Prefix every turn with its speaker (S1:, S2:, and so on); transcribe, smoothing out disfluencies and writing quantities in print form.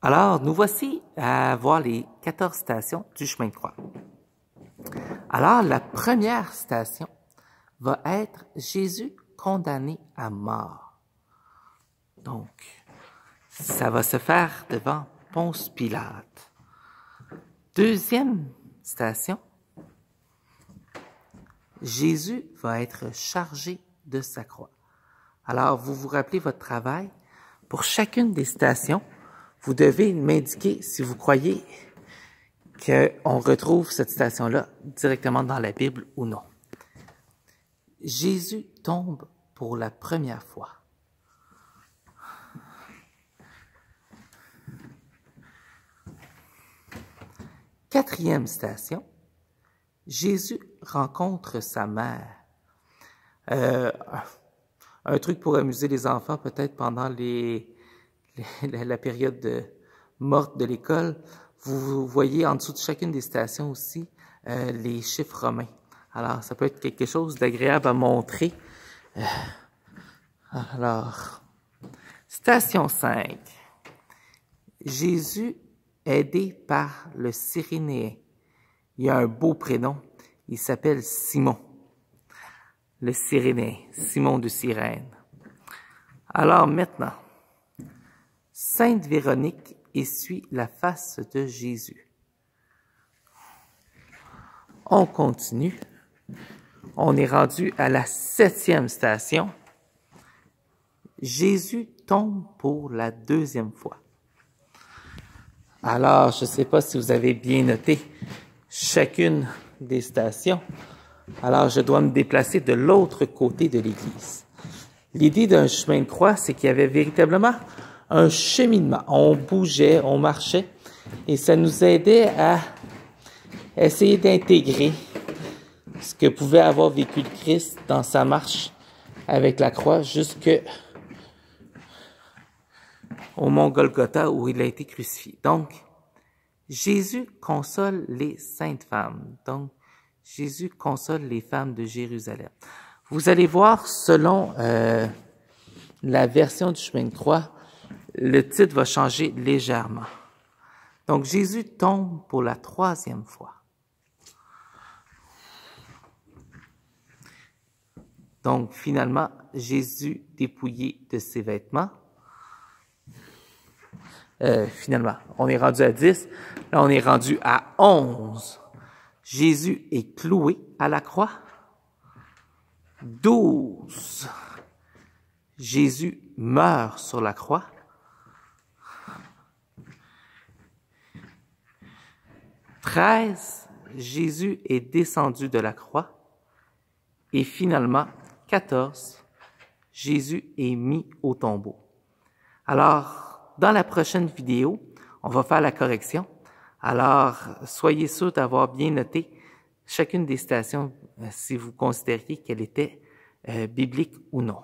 S1: Alors, nous voici à voir les 14 stations du chemin de croix. Alors, la première station va être Jésus condamné à mort. Donc, ça va se faire devant Ponce Pilate. Deuxième station, Jésus va être chargé de sa croix. Alors, vous vous rappelez votre travail. Pour chacune des stations, vous devez m'indiquer si vous croyez qu'on retrouve cette station-là directement dans la Bible ou non. Jésus tombe pour la première fois. Quatrième station, Jésus rencontre sa mère. Un truc pour amuser les enfants, peut-être pendant la période morte de l'école, vous voyez en dessous de chacune des stations aussi les chiffres romains. Alors, ça peut être quelque chose d'agréable à montrer. Alors, station 5. Jésus aidé par le Cyrénéen. Il a un beau prénom. Il s'appelle Simon. Le Cyrénéen, Simon de Cyrène. Alors maintenant, Sainte Véronique essuie la face de Jésus. On continue. On est rendu à la 7e station. Jésus tombe pour la 2e fois. Alors, je ne sais pas si vous avez bien noté chacune des stations. Alors, je dois me déplacer de l'autre côté de l'église. L'idée d'un chemin de croix, c'est qu'il y avait véritablement un cheminement. On bougeait, on marchait, et ça nous aidait à essayer d'intégrer ce que pouvait avoir vécu le Christ dans sa marche avec la croix jusqu'au mont Golgotha où il a été crucifié. Donc, Jésus console les saintes femmes. Donc, Jésus console les femmes de Jérusalem. Vous allez voir, selon la version du chemin de croix, le titre va changer légèrement. Donc, Jésus tombe pour la 3e fois. Donc, finalement, Jésus dépouillé de ses vêtements. Finalement, on est rendu à 10. Là, on est rendu à 11. Jésus est cloué à la croix. 12. Jésus meurt sur la croix. 13. Jésus est descendu de la croix. Et finalement, 14. Jésus est mis au tombeau. Alors, dans la prochaine vidéo, on va faire la correction. Alors, soyez sûrs d'avoir bien noté chacune des stations si vous considériez qu'elle était biblique ou non.